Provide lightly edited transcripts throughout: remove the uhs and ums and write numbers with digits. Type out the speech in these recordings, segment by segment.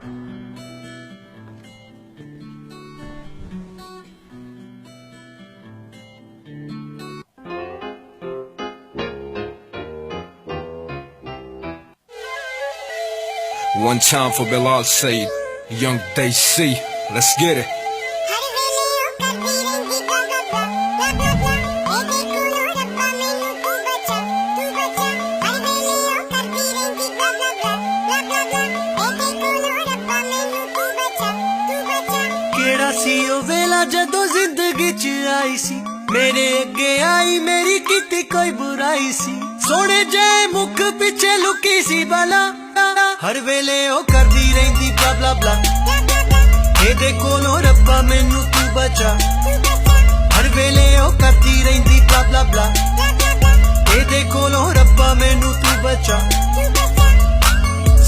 One time for Bilal Said, Young Desi, let's get it. केड़ा सी ओ वेला जदों जिंदगी च आई सी, मेरे अगे आई मेरी कीती कोई बुराई सी। सोने जे मुख पिछे लुकी सी बला, हर वेले ओ करदी रहिंदी ब्ला ब्ला ब्ला। एदे कोलों रब्बा मैनू तू बचा, हर वेले ओ करदी रहिंदी ब्ला ब्ला ब्ला। एदे कोलों रब्बा मैनू तू बचा।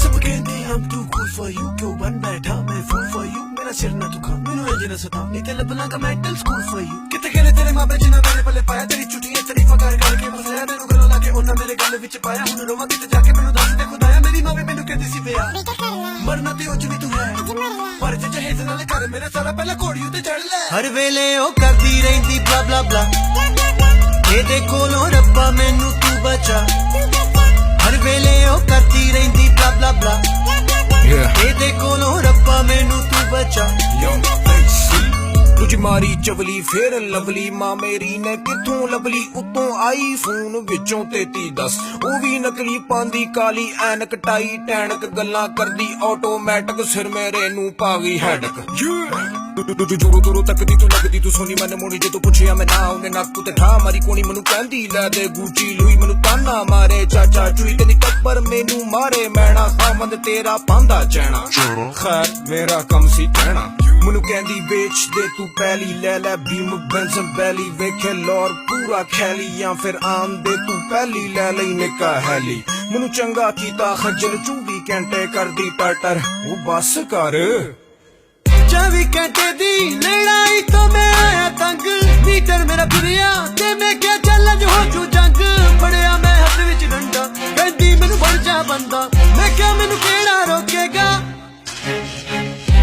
सब कहते हम too cool for you, क्यों बन बैठा मैं fool for you। मेरा सिर ना दुखा मैनू इंज ना सता, इते लबना का मेंटल स्कूल for you। किते गले तेरे मां पे जिन्ना मेरे पल्ले पाया, तेरी चुटियां तारीफां कर करके फसाया। मैनू गलों लाके उन्हां मेरे गल विच पाया। हुण रोवां किते जाके मैनू दस दे खुदाया, मेरी मां भी मैनू कहदी सी पिया मरना ते उच भी तू है, पर जे जहेज नाल कर मेरा सारा पहला घोड़ी उते चढ़ ले। हर वेले ओ करदी रहिंदी ब्ला ब्ला ब्ला। एदे कोलों रब्बा मैनू तू बचा, हर वेले ओ करदी रहिंदी ब्ला ब्ला ब्ला। एदे कोलों रब्बा मैनू तू बचा। Young Desi, तुझ मारी चवली फेर लवली, मां मेरी ने किथों लवली उतों आई फोन विचों 3310। ਉਹ ਵੀ ਨਕਲੀ ਪਾਂਦੀ ਕਾਲੀ ਐਨਕ ਟਾਈ ਟੈਣਕ, ਗੱਲਾਂ ਕਰਦੀ ਆਟੋਮੈਟਿਕ, ਸਿਰ ਮੇਰੇ ਨੂੰ ਪਾ ਗਈ ਹੈਡਕ। ਤੂੰ ਜੋਰੋ ਜੋਰੋ ਤੱਕਦੀ ਤੂੰ ਲੱਗਦੀ ਤੂੰ ਸੋਨੀ ਮਨ ਮੋਣੀ, ਜੇ ਤੂੰ ਪੁੱਛਿਆ ਮੈਂ ਨਾ ਉਹਨੇ ਨੱਕ ਤੇ ਠਾ ਮਾਰੀ ਕੋਣੀ। ਮੈਨੂੰ ਕਹਿੰਦੀ ਲੈ ਦੇ ਗੂਚੀ ਲੂਈ, ਮੈਨੂੰ ਤਾਨਾ ਮਾਰੇ ਚਾਚਾ ਚੂਈ, ਕਹਿੰਦੀ ਟੱਬਰ ਮੈਨੂੰ ਮਾਰੇ ਮੈਣਾ, ਖਾਮੰਦ ਤੇਰਾ ਪਾਂਦਾ ਚੈਣਾ। ਖੈਰ ਮੇਰਾ ਕੰਮ ਸੀ ਕਹਿਣਾ, ਮੈਨੂੰ ਕਹਿੰਦੀ ਵੇਚ ਦੇ ਤੂੰ ਪਹਿਲੀ, ਲੈ ਲੈ ਬੀਮ ਬੈਂਸਨ ਬੈਲੀ, ਵੇਖੇ ਲੋਰ ਪੂਰਾ ਖੈਲੀ, ਜਾਂ ਫਿਰ ਆਮ ਦੇ ਤੂੰ ਪਹਿਲੀ ਲੈ ਲਈ ਨਿੱਕਾ ਹੈਲੀ। ਮੈਨੂੰ ਚੰਗਾ ਕੀਤਾ ਖੱਜਲ 24 ਘੰਟੇ ਕਰਦੀ ਟਰਟਰ, ਉਹ ਬੱਸ ਕਰ। 24 ਘੰਟੇ ਦੀ ਲੜਾਈ ਤੋਂ ਮੈਂ ਆਇਆ ਤੰਗ, ਮੀਟਰ ਮੇਰਾ ਫਿਰਿਆ ਤੇ ਮੈਂ ਕਿਹਾ ਚੱਲ ਅੱਜ ਹੋ ਜੂ ਜੰਗ। ਫੜਿਆ ਮੈਂ ਹੱਥ ਵਿੱਚ ਡੰਡਾ, ਕਹਿੰਦੀ ਮੈਨੂੰ ਬਣ ਜਾ ਬੰਦਾ, ਮੈਂ ਕਿਹਾ ਮੈਨੂੰ ਕਿਹੜਾ ਰੋਕੇਗਾ।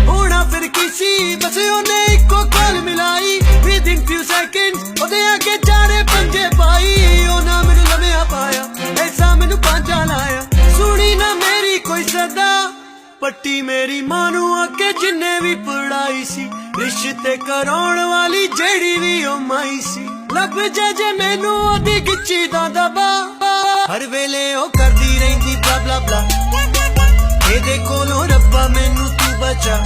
ਹੋਣਾ ਫਿਰ ਕੀ ਬਸ ਉਹਨੇ ਇੱਕੋ ਕਾਲ ਮਿਲਾਈ, within few seconds ਉਹਦੇ ਅੱਗੇ ਚਾਰੇ ਪੰਜੇ ਪਾਈ। ਉਹਨਾਂ ਮੈਨੂੰ ਲੰਮਿਆ ਪਾਇਆ, ਐਸਾ ਮੈਨੂੰ ਪਾਂਚਾ ਲਾਇਆ, ਸੁਣੀ ਨਾ ਮੇਰੀ ਕੋਈ ਸਦਾ। ਪੱਟੀ ਮੇਰੀ ਮਾਂ ਨੂੰ ਅੱਗੇ ਜਿੰਨੇ ਵੀ ਪੜਾਈ ਸੀ, ਰਿਸ਼ਤੇ ਕਰਾਉਣ ਵਾਲੀ ਜਿਹੜੀ ਵੀ ਉਹ ਮਾਈ ਸੀ। ਲੱਭ ਜੇ ਮੈਨੂੰ ਉਹਦੀ ਗਿੱਚੀ ਦਾ ਦਬਾ, ਹਰ ਵੇਲੇ ਉਹ ਕਰਦੀ ਰਹਿੰਦੀ ਬਲਾ ਬਲਾ ਬਲਾ। ਇਹਦੇ ਕੋਲੋਂ ਰੱਬਾ ਮੈਨੂੰ ਤੂੰ ਬਚਾ।